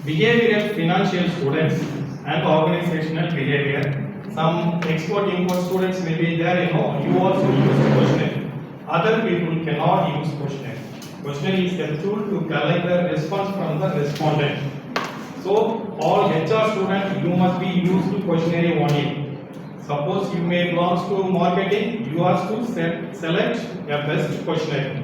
behavioral financial students and organizational behavior. Some export import students may be there, you also use questionnaire. Other people cannot use questionnaire. Questionnaire is a tool to collect the response from the respondent. So all HR students, you must be used to questionnaire only. Suppose you may belong to marketing, you have to select a best questionnaire.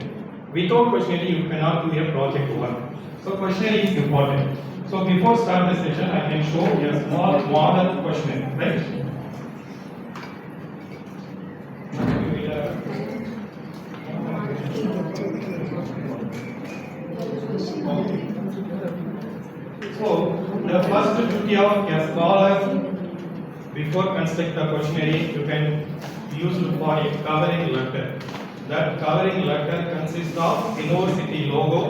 Without questionnaire, you cannot do a project work. So questionnaire is important. So before start the session, I can show a small model questionnaire, right? So the first duty of a scholar before construct the questionnaire, you can use for a covering letter. That covering letter consists of university logo,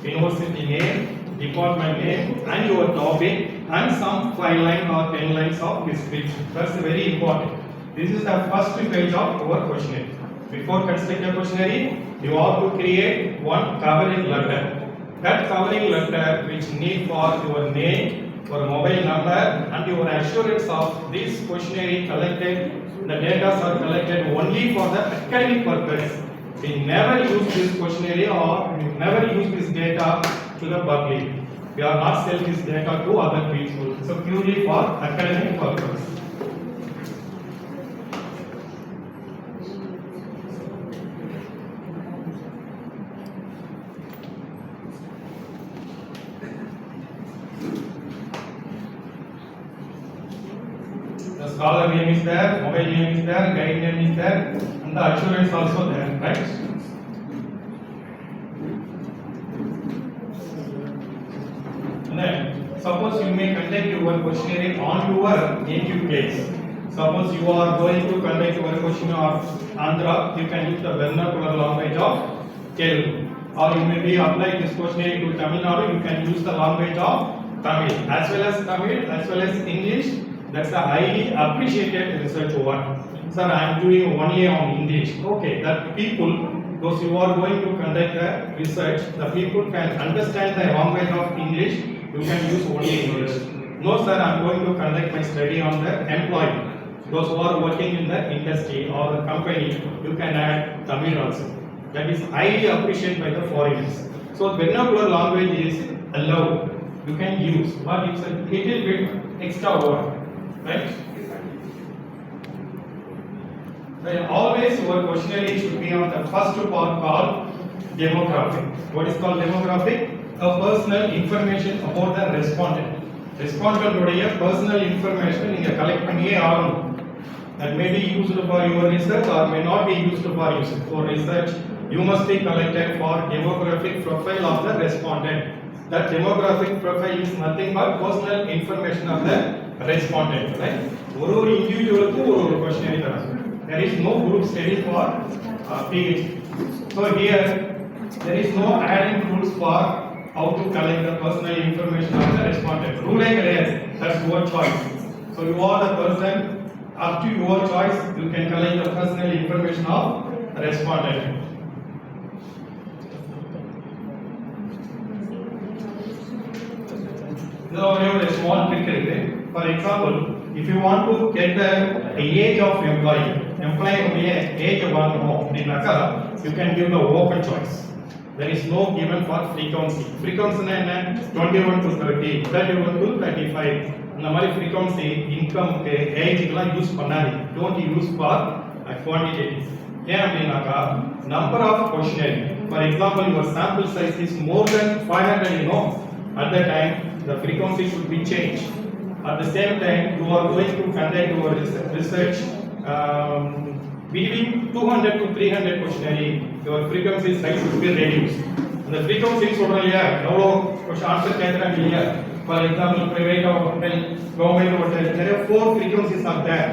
university name, department name, and your topic, and some 5 lines or 10 lines of description. That's very important. This is the first page of our questionnaire. Before constructing a questionnaire, you have to create one covering letter. That covering letter which need for your name, your mobile number, and your assurance of this questionnaire collected. The data are collected only for the academic purpose. We never use this questionnaire or we never use this data to the public. We are not selling this data to other people. So purely for academic purpose. The scholar name is there, mobile name is there, guide name is there, and the assurance also there, right? And then, suppose you may conduct your questionnaire on your native place. Suppose you are going to conduct your questionnaire on Andhra, you can use the vernacular language of Telugu. Or you may be applying this questionnaire to Tamil Nadu, you can use the language of Tamil. As well as English. That's a highly appreciated research work. Sir, I am doing only on English. Okay, that people, those who are going to conduct the research, the people can understand the language of English, you can use only English. No sir, I am going to conduct my study on the employee. Those who are working in the industry or the company, you can add Tamil also. That is highly appreciated by the foreigners. So vernacular language is allowed. You can use, but it's a little bit extra word. Right? Then always your questionnaire should be on the first part called demographic. What is called demographic? A personal information about the respondent. Respondent உடைய personal information நீங்க collect பண்ணியே ஆகணும். That may be used for your research or may not be used for research. For research, you must be collected for demographic profile of the respondent. That demographic profile is nothing but personal information of the respondent, right? ஒரு individualக்கு ஒரு questionnaire தராங்க. There is no group study for PhD. So here there is no adding rules for how to collect the personal information of the respondent. Rule கிடையாது. That's your choice. So you are the person, up to your choice, you can collect the personal information of the respondent. Now we have a small trick. For example, if you want to get the age of employee age you can give the open choice. There is no given for frequency. Frequency is 21 to 30, 31 to 35. And frequency, income, age use don't use for quantitative. Number of questionnaire. For example, your sample size is more than 500, at that time the frequency should be changed. At the same time, you are going to conduct your research between 200 to 300 questionnaire, your frequency size should be reduced. And the frequency is answer. For example, private hotel, government hotel, there are 4 frequencies are there.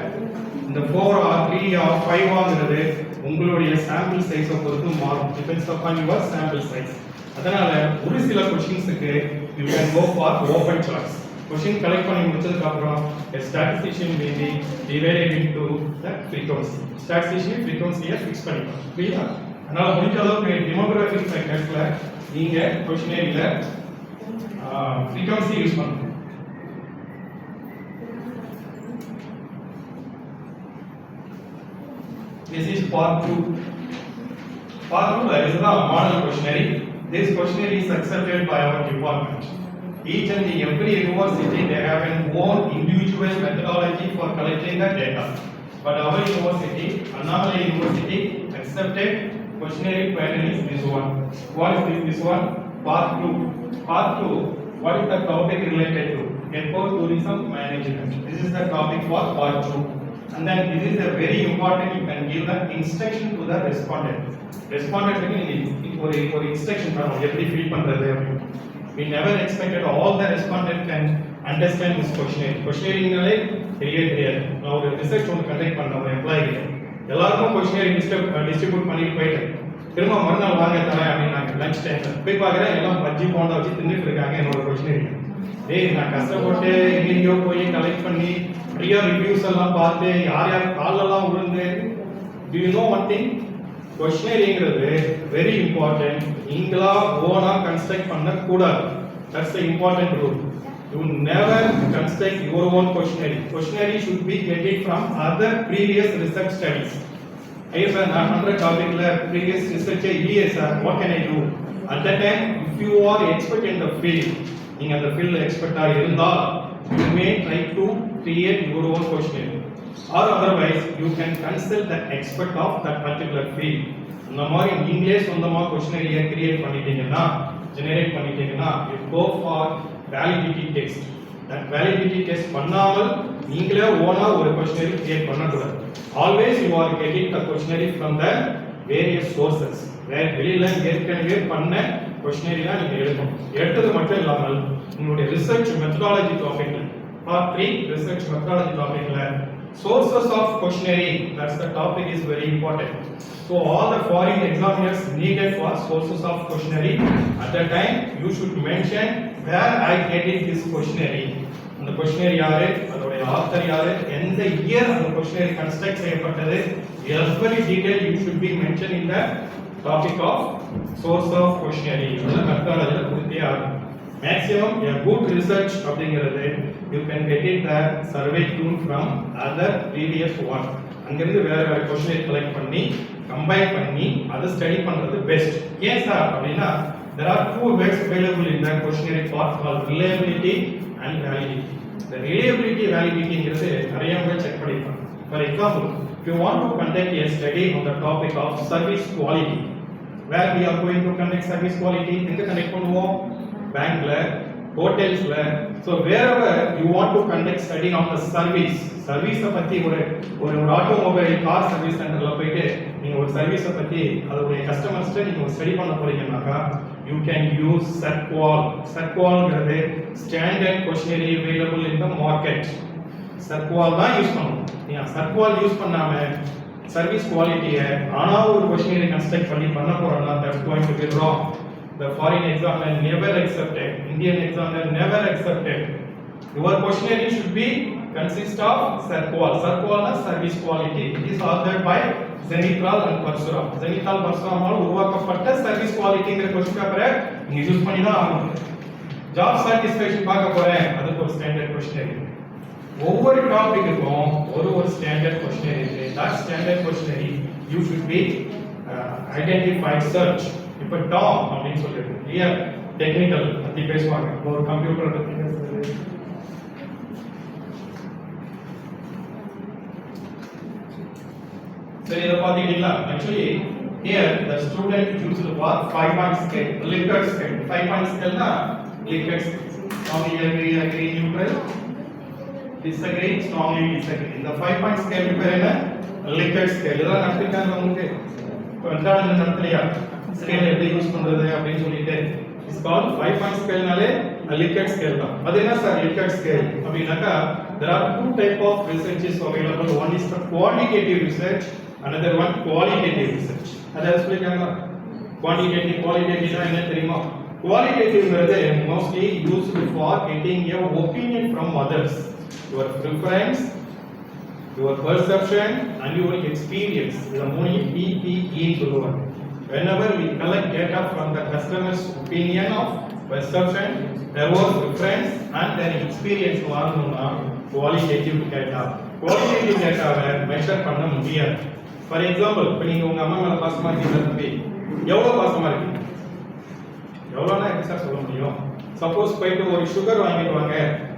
The 4 or 3 or 5 ஆகிறது உங்களுடைய sample size பொறுத்து மாறும். Depends upon your sample size. அதனால ஒரு சில क्वेश्चंसக்கு you can go for open choice. Question collect பண்ணி முடிச்சதுக்கு அப்புறம் a statistician may be divided into the frequency. Statistician frequency-ய fix பண்ணிப்பாங்க. புரியுதா? அதனால முடிஞ்ச அளவுக்கு demographic factors-ல நீங்க questionnaire-ல frequency யூஸ் பண்ணுங்க. This is part 2. Part 2 is the model questionnaire. This questionnaire is accepted by our department. Each and every university they have an own individual methodology for collecting the data. But our university, Annamalai University, accepted questionnaire pattern is this one. What is this one? Part 2. Part 2. What is the topic related to? Airport tourism management. This is the topic for part 2. And then this is a very important. You can give the instruction to the respondent. Respondent for instruction பண்ணனும் எப்படி fill பண்றது அப்படி. We never expected all the respondent can understand this questionnaire. Questionnaire தெரியாது. நான் ஒரு research ஒன்று conduct பண்ண ஒரு எம்ப்ளாயி எல்லாருக்கும் questionnaire டிஸ்ட்ரிபியூட் பண்ணிட்டு போயிட்டேன். திரும்ப மறுநாள் வாங்க தரேன் அப்படின்னாங்க லஞ்ச் டைம்ல. போய் பார்க்குறேன் எல்லாம் பஜ்ஜி போண்டா வச்சு தின்னுட்டு இருக்காங்க என்னோட questionnaire. டேய் நான் கஷ்டப்பட்டு எங்கேயோ போய் கலெக்ட் பண்ணி நிறைய ரிவ்யூஸ் எல்லாம் பார்த்து யார் யார் காலெல்லாம் விழுந்து do you know one thing? Questionnaire very important. நீங்களா ஓனா கன்ஸ்ட்ரக்ட் பண்ண கூடாது. That's the important rule. You never construct your own questionnaire. Questionnaire should be getting from other previous research studies. Hey sir, நான் பண்ற டாபிக்ல previous research இல்லையே sir, what can I do? At that time, if you are expert in the field, நீங்க அந்த ஃபீல்ட்ல எக்ஸ்பர்ட்டா இருந்தா you may try to create your own questionnaire. Or otherwise you can consult the expert of that particular field. இந்த மாதிரி நீங்களே சொந்தமா questionnaire create பண்ணிட்டீங்கன்னா generate பண்ணிட்டீங்கன்னா you go for validity test. That validity test பண்ணாமல் நீங்களே ஓனா ஒரு questionnaire கிரியேட் பண்ண கூடாது. Always you are getting the questionnaire from the various sources. வேற வெளியில ஏற்கனவே பண்ண questionnaire தான் நீங்க எடுக்கணும். எடுத்தது மட்டும் இல்லாமல் உங்களுடைய ரிசர்ச் மெத்தடாலஜி டாபிக்ல part 3 research methodology topicல sources of questionnaire, that's the topic is very important. So all the foreign examiners needed for sources of questionnaire. At that time you should mention where I get it this questionnaire. அந்த questionnaire யாரு, அதோட author யாரு, எந்த year அந்த questionnaire construct செய்யப்பட்டது, every detail you should be mentioned in the topic of source of questionnaire. இந்த மெத்தடாலஜில கொடுத்தே ஆகும். Maximum a good research அப்படிங்கிறது you can get it the survey tool from other previous one. அங்கிருந்து வேற வேற questionnaire collect பண்ணி combine பண்ணி அதை ஸ்டடி பண்றது பெஸ்ட். ஏன் சார் அப்படின்னா there are two ways available in the questionnaire part called reliability and validity. The reliability validity நிறைய பேர் செக் பண்ணிருப்பாங்க. For example, if you want to conduct a study on the topic of service quality, where we are going to conduct service quality, எங்க connect பண்ணுவோம்? பேங்க்ல, ஹோட்டல்ஸ்ல. So wherever you want to conduct study on the service பத்தி ஒரு automobile car service சென்டர்ல போயிட்டு நீங்க ஒரு சர்வீஸ பத்தி அதோட கஸ்டமர்ஸ்ட்ட நீங்க ஒரு ஸ்டடி பண்ண போறீங்கன்னாக்கா you can use SERQUAL-ங்கிறது standard questionnaire available in the market. SERQUAL தான் யூஸ் பண்ணணும். நீங்க SERQUAL யூஸ் பண்ணாம சர்வீஸ் குவாலிட்டியை ஆனா ஒரு questionnaire கன்ஸ்ட்ரக்ட் பண்ணி பண்ண போறோம்னா that's going to be wrong. The foreign examiner never accepted, Indian examiner never accepted. Your questionnaire should be consist of SERQUAL. SERQUAL is service quality. It is authored by Zenithal and Parsuram. Zenithal Parsuram all உருவாக்கப்பட்ட service qualityங்கிற question paper நீங்க use பண்ணி தான் ஆகணும். job satisfaction பார்க்க போறேன், அதுக்கு ஒரு standard questionnaire. ஒவ்வொரு டாபிக்குக்கும் ஒரு ஸ்டாண்டர்ட் questionnaire இருக்கு. That standard questionnaire you should be identified search. இப்போ டாம் அப்படின்னு சொல்லிட்டு இல்லையா டெக்னிக்கல் பத்தி பேசுவாங்க, ஒரு கம்ப்யூட்டர் பத்தி பேசுறது. சரி இத பாத்தீங்களா? Actually here the student used for 5 point scale, Likert scale. 5 point scale na Likert scale. Strongly agree, neutral, disagree, strongly disagree. இந்த 5 point scale பேர் என்ன? Likert scale. இதெல்லாம் நடத்திருக்காங்க உங்களுக்கு. ரெண்டாவது நடத்தலையா? ஸ்கேல் எப்படி யூஸ் பண்றது அப்படினு சொல்லிட்டு இஸ் கால்ட் 5 பாயிண்ட் ஸ்கேல்னாலே லிக்கட் ஸ்கேல் தான். அது என்ன சார் லிக்கட் ஸ்கேல் அப்படினாக்கா there are two type of researches available. One is the quantitative research, another one qualitative research. அத சொல்லிட்டாங்களா? qualitative னா என்ன தெரியுமா? qualitative-ங்கிறது mostly used for getting a opinion from others, your preference, your perception and your experience. இத மூணு PPE சொல்லுவாங்க. Whenever we collect data from the customer's opinion of perception, there was reference and then experience வாங்கணும்னா qualitative data. Qualitative data measure பண்ண முடியாது. For example, இப்போ நீங்க உங்க அம்மா மேல பாசமா இருக்கீங்க தம்பி, எவ்வளவு பாசமா இருக்கீங்க? எவ்வளவுனா எக்ஸாக்ட் சொல்ல முடியும்? சப்போஸ் போயிட்டு ஒரு சுகர் வாங்கிட்டு வாங்க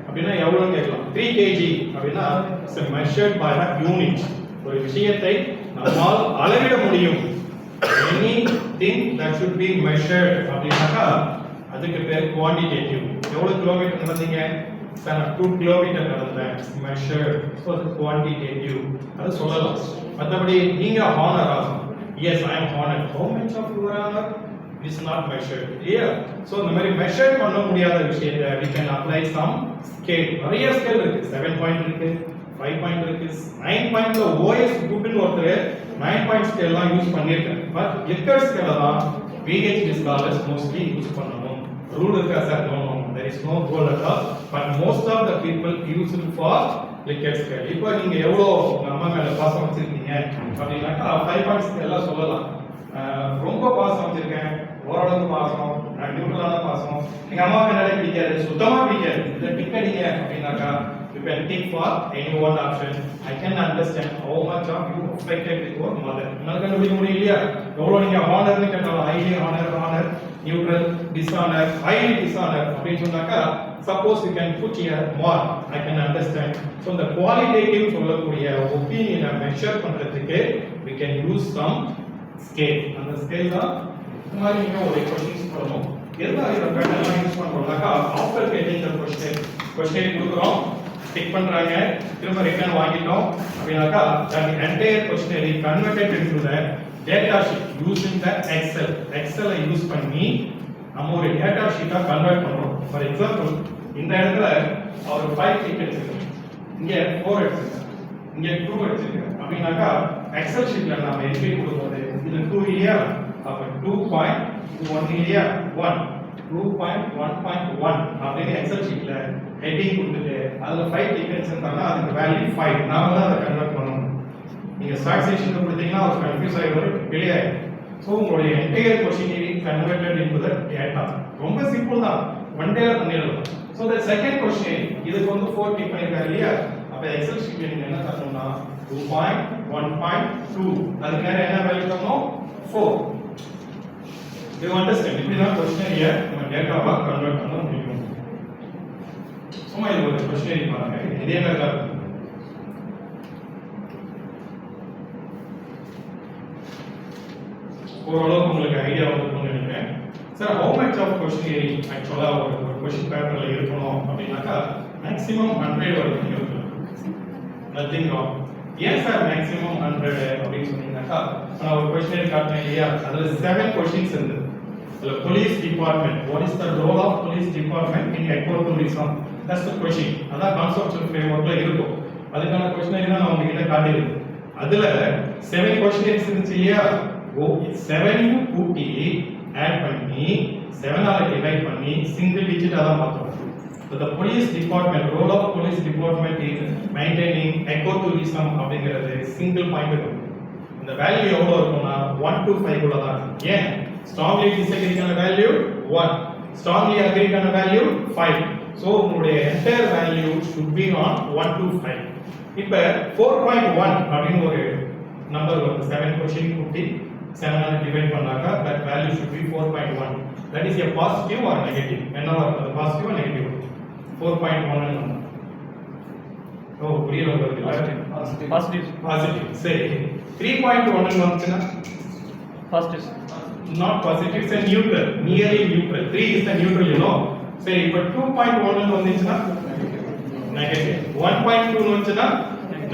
அப்படின்னா எவ்வளவுன்னு கேட்கலாம். 3 kg அப்படின்னா it's measured by a unit. ஒரு விஷயத்தை நம்மால் அளவிட முடியும். Anything that should be measured அப்படின்னாக்கா அதுக்கு பேர் குவாண்டிடேட்டிவ். எவ்வளவு கிலோமீட்டர் நடந்தீங்க? சார் 2 கிலோமீட்டர் நடந்தேன். measured. so அது குவாண்டிடேட்டிவ். அது சொல்லலாம். மற்றபடி நீங்க ஹானர் ஆகும். yes I am honored. how much of your honor is not measured. clear? so இந்த மாதிரி மெஷர் பண்ண முடியாத விஷயத்தை we can apply some scale. நிறைய ஸ்கேல் இருக்கு. 7 பாயிண்ட் இருக்கு, 5 பாயிண்ட் இருக்கு, 9 பாயிண்ட்ல OS குரூப்னு ஒருத்தர் 9 பாயிண்ட் ஸ்கேல்லாம் யூஸ் பண்ணிருக்காங்க. பட் லிக்கர் ஸ்கேல தான் PhD scholars mostly யூஸ் பண்ணணும். ரூல் இருக்கா sir? no no there is no rule at all, but most of the people use it for licked scale. இப்போ நீங்க எவ்வளவு உங்க அம்மா மேல பாசம் வச்சிருக்கீங்க அப்படின்னாக்கா 5 பாயிண்ட் ஸ்கேல்ல சொல்லலாம். ரொம்ப பாசம் வச்சிருக்கேன், ஓரளவுக்கு பாசம், நான் நியூட்ரலான பாசம், எங்க அம்மா மேலே பிடிக்காது, சுத்தமா பிடிக்காது, இதை டிக் அடிங்க அப்படின்னாக்கா you can tick for any one option. I can understand how much of you affected with your mother. உங்களுக்கு கண்டுபிடிக்க முடியலையா? எவ்வளவு நீங்க ஹானர்னு கேட்டாலும் highly honor, honor, neutral, dishonor, highly dishonor அப்படின்னு சொன்னாக்கா suppose you can put here more. I can understand. So the qualitative சொல்லக்கூடிய opinion measure பண்றதுக்கு we can use some scale. அந்த ஸ்கேல் தான் இந்த மாதிரி நீங்க ஒரு क्वेश्चंस பண்ணணும். எதுக்காக இந்த பேட்டர்ன் யூஸ் பண்றோம்னாக்கா after getting the question கொடுக்குறோம், டிக் பண்றாங்க, திரும்ப ரிட்டர்ன் வாங்கிட்டோம் அப்படினாக்கா the entire questionnaire is converted into the data sheet using the excel use பண்ணி நம்ம ஒரு டேட்டா ஷீட்டா கன்வர்ட் பண்றோம். ஃபார் எக்ஸாம்பிள் இந்த இடத்துல அவர் 5 டிக் எடுத்துருக்காங்க, இங்க 4 எடுத்துருக்காங்க, இங்க 2 எடுத்துருக்காங்க அப்படினாக்கா எக்ஸல் ஷீட்ல நாம என்ட்ரி கொடுக்கிறது இது 2 இல்லையா? அப்ப 2.1 இல்லையா? 1 2.1.1 அப்படின்னு எக்ஸல் ஷீட்ல ஹெட்டிங் கொடுத்துட்டு அதுல 5 டிக்கெட்ஸ் இருந்தாங்கன்னா அதுக்கு வேல்யூ 5. நாம தான் அதை கன்வெர்ட் பண்ணணும். நீங்க ஸ்டார்ட் செக்ஷன்ல கொடுத்தீங்கன்னா அது கன்ஃபியூஸ் ஆயிடும், டிலே ஆயிடும். சோ உங்களுடைய entire questionnaire converted into the data. ரொம்ப சிம்பிள் தான், ஒன் டேல பண்ணிடலாம். சோ தி செகண்ட் क्वेश्चन இதுக்கு வந்து 4 டிக் பண்ணிருக்காரு இல்லையா? அப்ப எக்ஸல் ஷீட்ல நீங்க என்ன பண்ணனும்னா 2.1.2 அதுக்கு நேரா என்ன வேல்யூ தரணும்? 4. You understand? இப்படி தான் क्वेश्चनரியை நம்ம டேட்டாவா கன்வெர்ட் பண்ண முடியும். சும்மா இது ஒரு क्वेश्चनரி பாருங்க, இதே மாதிரி தான் இருக்கும். ஓரளவுக்கு உங்களுக்கு ஐடியா வந்துருக்கும்னு நினைக்கிறேன். Sir how much of questionnaire ஆக்சுவலா ஒரு क्वेश्चन பேப்பர்ல இருக்கணும் அப்படின்னாக்கா மேக்ஸிமம் 100 வரைக்கும் இருக்கும். Nothing wrong. ஏன் சார் மேக்ஸிமம் 100 அப்படின்னு சொன்னீங்கன்னாக்கா நான் ஒரு क्वेश्चनரி காட்டினேன் இல்லையா? அதுல 7 क्वेश्चंस இருந்தது. The police department, what is the role of police department in ecotourism? That's the question. அதான் conceptual frameworkல இருக்கும். அதுக்கான क्वेश्चनரி தான் நான் உங்ககிட்ட காட்டியிருக்கேன். அதுல 7 questions இருந்துச்சு இல்லையா? 7 கூட்டி ஆட் பண்ணி 7 ஆல டிவைட் பண்ணி சிங்கிள் டிஜிட் அதான் பார்த்தோம். So the police department, role of police department is maintaining ecotourism அப்படிங்கிறது சிங்கிள் பாயிண்ட் இருக்கும். இந்த வேல்யூ எவ்வளவு இருக்கும்னா 1 to 5 குள்ள தான். ஏன்? strongly disagree கான வேல்யூ 1, strongly agree கான வேல்யூ 5. so உங்களுடைய entire value should be on 1 to 5. இப்ப 4.1 அப்படின ஒரு நம்பர் வந்து 7 क्वेश्चन கூட்டி 7 ஆல டிவைட் பண்ணாக்கா that value should be 4.1. that is a positive or negative. என்னவா இருக்கும்? Positive or negative? 4.1 ன்னு ஓ புரியல உங்களுக்கு? பாசிட்டிவ். சரி 3.1 ன்னு வந்துச்சுனா positive. not positive, it's a neutral, nearly neutral. 3 is the neutral, you know. சரி இப்போ 2.1 ன்னு வந்துச்சுனா நெகட்டிவ். 1.2 ன்னு வந்துச்சுனா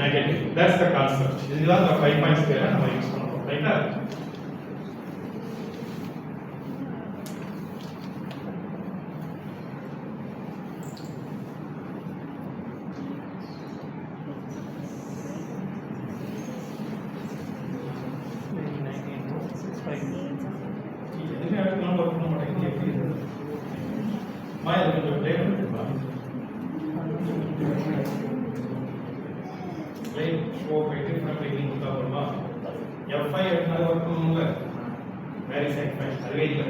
நெகட்டிவ். that's the concept. இதுதான் அந்த 5 பாயிண்ட் ஸ்கேலை நம்ம யூஸ் பண்றோம். ரைட்டா? F5 எடுத்தா வர்க் பண்ணும்ல, வேர் இஸ் F5 அதுவே இல்ல.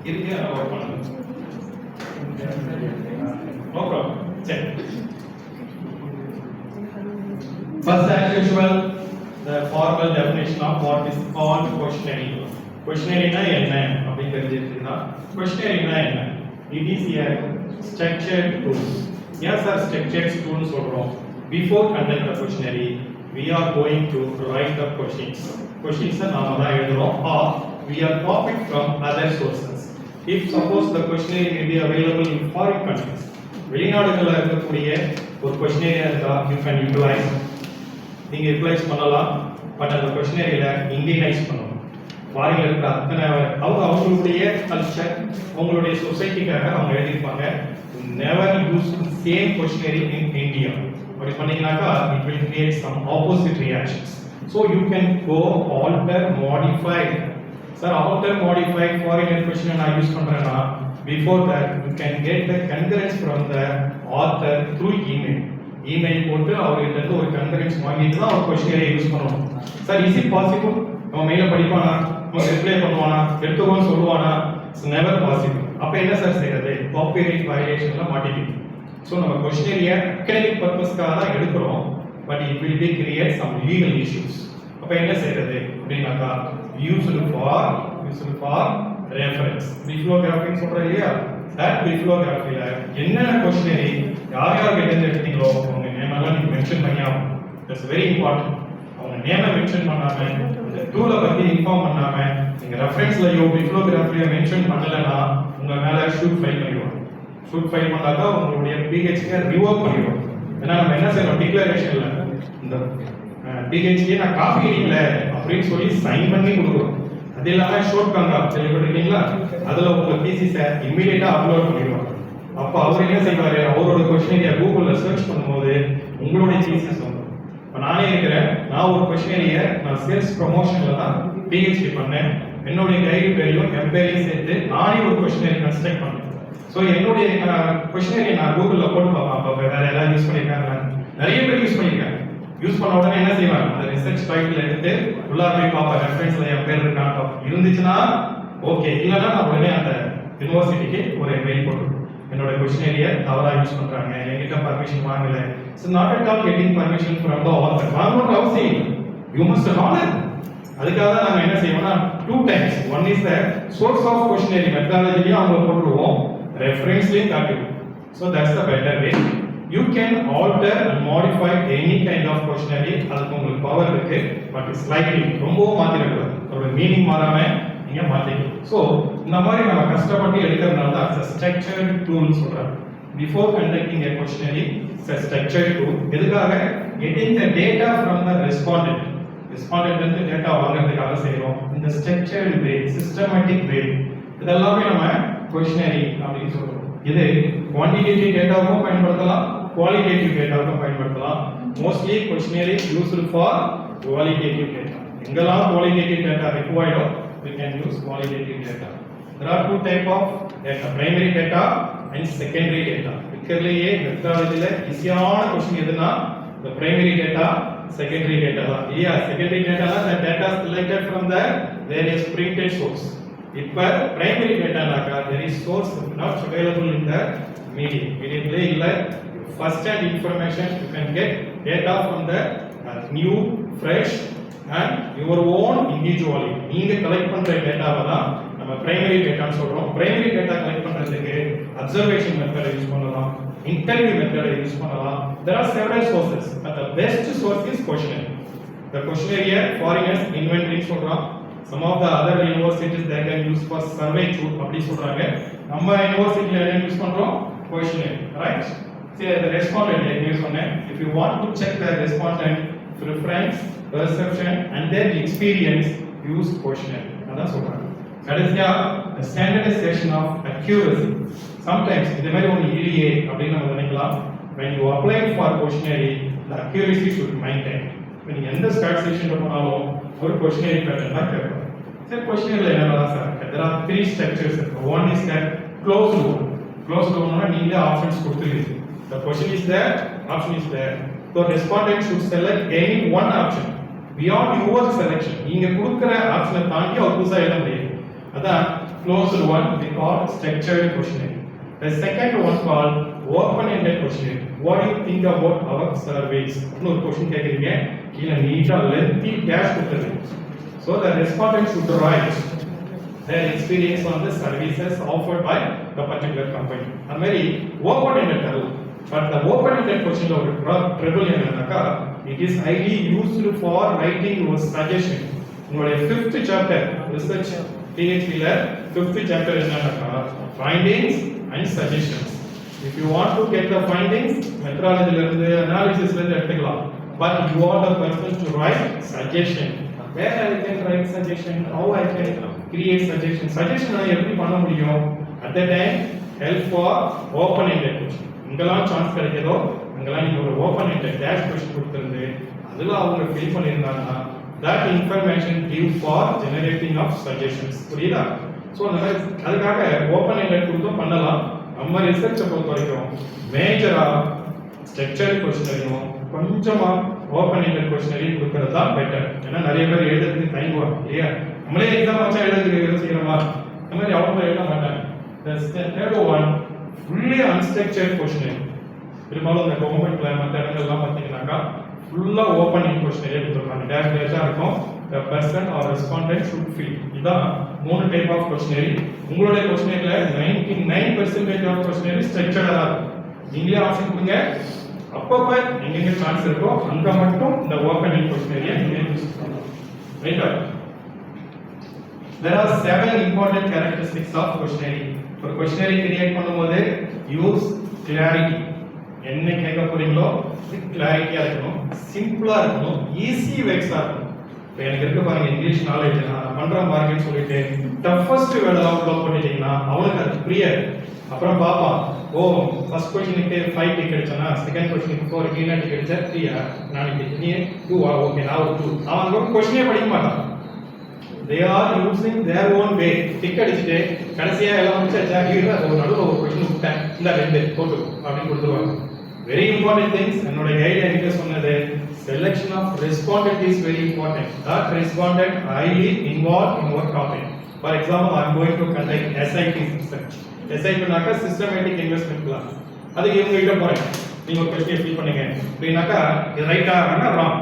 இருக்கு அதை ஒர்க் பண்ணுங்க. No problem. Check. First, as usual, the formal definition of what is called questionnaire. Questionnaire na enna appdi therinjirukka. Questionnaire na enna? It is a structured tool. Yes, sir, structured tool solrom. Before conduct the questionnaire, we are going to write the questions. Questions are naama eludrom or we are copied from other sources. If suppose the questionnaire may be available in foreign countries, வெளிநாடுகள்ல இருக்கக்கூடிய ஒரு questionnaire இருந்தா you can utilize. நீங்க utilise பண்ணலாம். But அந்த questionnaire Indianise பண்ணணும். ஃபாரின்ல இருக்கிற அத்தனை அவங்களுடைய கல்ச்சர் உங்களுடைய சொசைட்டிக்காக அவங்க எழுதிருப்பாங்க. never use same questionnaire in India. அப்படி பண்ணீங்கனாக்கா it will create some opposite reactions. So you can go alter, modify. Sir, alter, modify foreign questionnaire நான் யூஸ் பண்றேன்னா before that you can get the concurrence from the author through email. email போட்டு அவர்கிட்ட இருந்து ஒரு concurrence வாங்கிட்டு தான் ஒரு questionnaire use பண்ணணும். Sir, is it possible? நம்ம மெயில படிப்பானா, நம்ம ரிப்ளை பண்ணுவானா, எடுத்துக்கோன்னு சொல்லுவானா? It's never possible. அப்ப என்ன சார் செய்யறது? காப்பிரைட் வயலேஷன்ல மாட்டிக்கிட்டு. சோ நம்ம questionnaire academic purpose-க்காக தான் எடுக்கிறோம். but it will be create some legal issues. அப்ப என்ன செய்யறது அப்படினாக்கா used for reference. bibliography சொல்றேன் இல்லையா? that bibliography-ல என்னென்ன questionnaire யார் யார் கிட்ட இருந்து எடுத்தீங்களோ அவங்க நேம் எல்லாம் நீங்க மென்ஷன் பண்ணியாகணும். that's very important. அவங்க நேமை மென்ஷன் பண்ணாம இந்த டூலை பத்தி இன்ஃபார்ம் பண்ணாம நீங்க ரெஃபரன்ஸ்லயோ bibliography-ல மென்ஷன் பண்ணலனா உங்க மேல ஷூட் ஃபைல் பண்ணிடுவாங்க. ஷூட் ஃபைல் பண்ணாக்கா உங்களுடைய PhD-க்கு ரிவோக் பண்ணிடுவாங்க. ஏன்னா நம்ம என்ன செய்யணும் டிக்ளரேஷன்ல இந்த PhD நான் காப்பி அடிக்கல அப்படின்னு சொல்லி சைன் பண்ணி கொடுக்குறோம். அது இல்லாம ஷோர்ட் கங்காப் கேள்விப்பட்டிருக்கீங்களா? அதுல உங்க தீசிஸை இமிடியேட்டா அப்லோட் பண்ணிடுவாங்க. அப்ப அவர் என்ன செய்வாரு, அவரோட கொஸ்டினேரியை கூகுள்ல சர்ச் பண்ணும்போது உங்களுடைய தீசிஸ் வரும். இப்ப நானே இருக்கிறேன், நான் ஒரு கொஸ்டினேரியை நான் சேல்ஸ் ப்ரமோஷன்ல தான் PhD பண்ணேன். என்னுடைய கைடு பேரையும் என் பேரையும் சேர்த்து நானே ஒரு கொஸ்டினேரி கன்ஸ்ட்ரக்ட் பண்ணேன். ஸோ என்னுடைய கொஸ்டினேரியை நான் கூகுள்ல போட்டு பார்ப்பேன். அப்ப வேற யாராவது யூஸ் பண்ணியிருக்காங்க? நிறைய பேர் யூஸ் பண்ணியிருக்காங்க. யூஸ் பண்ண உடனே என்ன செய்வாங்க, அந்த ரிசர்ச் டைட்டில் எடுத்து உள்ளார போய் பார்ப்பேன், ரெஃபரன்ஸ்ல என் பேர் இருக்கான்னு இருந்துச்சுன்னா ஓகே, இல்லைன்னா நான் உடனே அந்த யூனிவர்சிட்டிக்கு ஒரு மெயில் போட்டுருவேன். என்னோட கொஸ்டினேரியை தவறா யூஸ் பண்றாங்க, என்கிட்ட பர்மிஷன் வாங்கல. So not at all getting permission from the author. வாங்கணும்னு அவசியம் இல்லை, யூ மஸ்ட் நாலேஜ். அதுக்காக தான் நாங்கள் என்ன செய்வோம்னா 2 times. One is the source of questionnaire மெத்தடாலஜிலையும் அவங்க போட்டுருவோம், ரெஃபரன்ஸ்லையும் காட்டுவோம். So that's the better way. You can alter and modify any kind of questionnaire. அதுக்கு உங்களுக்கு பவர் இருக்கு. பட் ஸ்லைட்லி ரொம்பவும் மாத்திரக்கூடாது. அதோட மீனிங் மாறாம நீங்க மாத்திக்கணும். ஸோ இந்த மாதிரி நம்ம கஷ்டப்பட்டு எடுக்கிறதுனால தான் ஸ்ட்ரக்சர்ட் டூல் சொல்றாங்க. Before conducting a questionnaire, it's a structured tool. எதுக்காக? Getting the data from the respondent. Respondent வந்து டேட்டா வாங்குறதுக்காக செய்றோம். இந்த structured way, systematic way. இதெல்லாமே நம்ம questionnaire அப்படின்னு சொல்றோம். இது குவான்டிடேட்டிவ் டேட்டாவுக்கும் பயன்படுத்தலாம், குவாலிட்டேட்டிவ் டேட்டாவுக்கும் பயன்படுத்தலாம். Mostly questionnaire is used for qualitative data. எங்கெல்லாம் qualitative data required, we can use qualitative data. There are 2 type of data, primary data and secondary data. இருக்கிறதுலயே மெத்தடாலஜில ஈஸியான क्वेश्चन எதுனா the primary data, secondary data தான். இல்லையா? secondary data னா the data selected from the various printed source. இப்ப primary data நாக்கா there is source not available in the medium. mediumல இல்ல, first hand information you can get data from the new, fresh and your own individually. நீங்க collect பண்ற டேட்டாவை தான் நம்ம primary data ன்னு சொல்றோம். primary data collect பண்றதுக்கு observation method use பண்ணலாம், interview method யூஸ் பண்ணலாம். there are several sources but the best source is questionnaire. the questionnaire foreigners inventory சொல்றோம். some of the other universities they can use for survey tool அப்படி சொல்றாங்க. நம்ம யுனிவர்சிட்டில என்ன use பண்றோம்? questionnaire, right? see the respondent use பண்ணேன். if you want to check the respondent preference, perception and their experience, use questionnaire. அதான் சொல்றாங்க. கடைசியா the standardization of accuracy. sometimes இந்த மாதிரி ஒரு இல்லையே அப்படின்னு நம்ம நினைக்கலாம். when you apply for questionnaire the accuracy should maintain. when நீங்க எந்த ஸ்டாட்டிஸ்டிஷியன்ல போனாலும் ஒரு questionnaire பேட்டர்ன் தான் கேட்பாங்க. சரி, questionnaire என்னலாம் sir? there are 3 structures. one is that closed loop. closed loop னா நீங்க ஆப்ஷன்ஸ் கொடுத்துருக்கீங்க. the question is there, option is there. so respondent should select any one option beyond your selection. நீங்க கொடுக்கிற ஆப்ஷனை தாண்டி அவர் புதுசா எழுத முடியாது. அதான் closed one we call structured questionnaire. The second one called open-ended questionnaire. What do you think about our surveys? இன்னொரு question கேக்குறீங்க, கீழ நீட்டா lengthy dash கொடுத்திருக்கேன். So the respondent should write their experience on the services offered by the particular company. And very open-ended term. But the open-ended question of trouble என்னன்னாக்கா, it is highly used for writing your suggestion. உங்களுடைய 5th chapter research PhD ல 5th chapter என்னன்னாக்கா, findings and suggestions. If you want to get the findings, methodology ல இருந்து analysis ல இருந்து எடுத்துக்கலாம். But you are the person to write suggestion. Where I can write suggestion? How I can create suggestion? Suggestion நான் எப்படி பண்ண முடியும்? At that time, help for open-ended question. இங்கெல்லாம் சான்ஸ் கிடைக்குதோ அங்கெல்லாம் நீங்க ஒரு open-ended dash question கொடுத்திருந்து அதுல அவங்க fill பண்ணிருந்தாங்கன்னா that information give for generating of suggestions. புரியுதா? சோ நம்ம அதுக்காக open-ended கொடுத்தும் பண்ணலாம். நம்ம ரிசர்ச் பொறுத்த வரைக்கும் மேஜரா ஸ்ட்ரக்சர்ட் கொஸ்டினரியும் கொஞ்சமா ஓபன்-எண்டட் கொஸ்டினரியும் கொடுக்கிறது தான் பெட்டர். ஏன்னா நிறைய பேர் எழுதுறதுக்கு தயங்குவாங்க இல்லையா? நம்மளே எக்ஸாம் வச்சா எழுதுறதுக்கு யோசிக்கிறோமா? அந்த மாதிரி அவங்க எழுத மாட்டாங்க. The third one fully unstructured questionnaire. பெரும்பாலும் இந்த கவர்மெண்ட்ல மற்ற இடங்கள்லாம் பார்த்தீங்கன்னாக்கா ஃபுல்லா ஓபன்-எண்ட் கொஸ்டினரியே கொடுத்துருக்காங்க. டேரக்டா இருக்கும். The person or respondent should fill. இதான் 3 டைப் ஆஃப் கொஸ்டினரி. உங்களுடைய கொஸ்டினரில 99% ஆஃப் கொஸ்டினரி ஸ்ட்ரக்சர்டா தான் இருக்கும். நீங்களே ஆப்ஷன் கொடுங்க. அப்பப்ப எங்கெங்க சான்ஸ் இருக்கோ அங்க மட்டும் இந்த ஓபன்-எண்ட் கொஸ்டினரியை நீங்க யூஸ் பண்ணலாம். ரைட்டா? There are 7 important characteristics of questionnaire. ஒரு கொஸ்டினரி கிரியேட் பண்ணும்போது யூஸ் கிளாரிட்டி. என்ன கேட்க போறீங்களோ கிளாரிட்டியா இருக்கணும், சிம்பிளா இருக்கணும், ஈஸி வேக்ஸா இருக்கணும். இப்போ எனக்கு இருக்க பாருங்க இங்கிலீஷ் நாலேஜ் நான் பண்றேன் பாருங்கன்னு சொல்லிட்டு டஃபஸ்ட் வேர்டெல்லாம் உள்ள போட்டுட்டீங்கன்னா அவனுக்கு அது புரியாது. அப்புறம் பாப்பான், ஓ ஃபர்ஸ்ட் கொஸ்டினுக்கு 5 டிக் அடிச்சனா, செகண்ட் கொஸ்டினுக்கு 4 கிளீனா டிக் அடிச்சா 3 நான் நீ 2 ஓகே நான் ஒரு 2 அவன் கொஸ்டினே படிக்க மாட்டான். they are using their own way. Tick அடிச்சிட்டு கடைசியா எல்லாம் முடிச்சாச்சா கீழ ஒரு நடுவுல ஒரு கொஸ்டின் விட்டேன் இல்ல 2 போட்டு அப்படி கொடுத்துருவாங்க. வெரி இம்பார்ட்டன்ட் திங்ஸ் என்னோட கைட் எனக்கு சொன்னது selection of respondent is very important. That respondent highly involved in your topic. For example, I am going to conduct SIP research. SIP நாக்க systematic investment plan. அதுக்கு இவங்க கிட்ட போறேன். நீங்க ஒரு கொஸ்டின் ஃபில் பண்ணுங்க. அப்படினாக்கா இது ரைட்டா இல்ல ராங்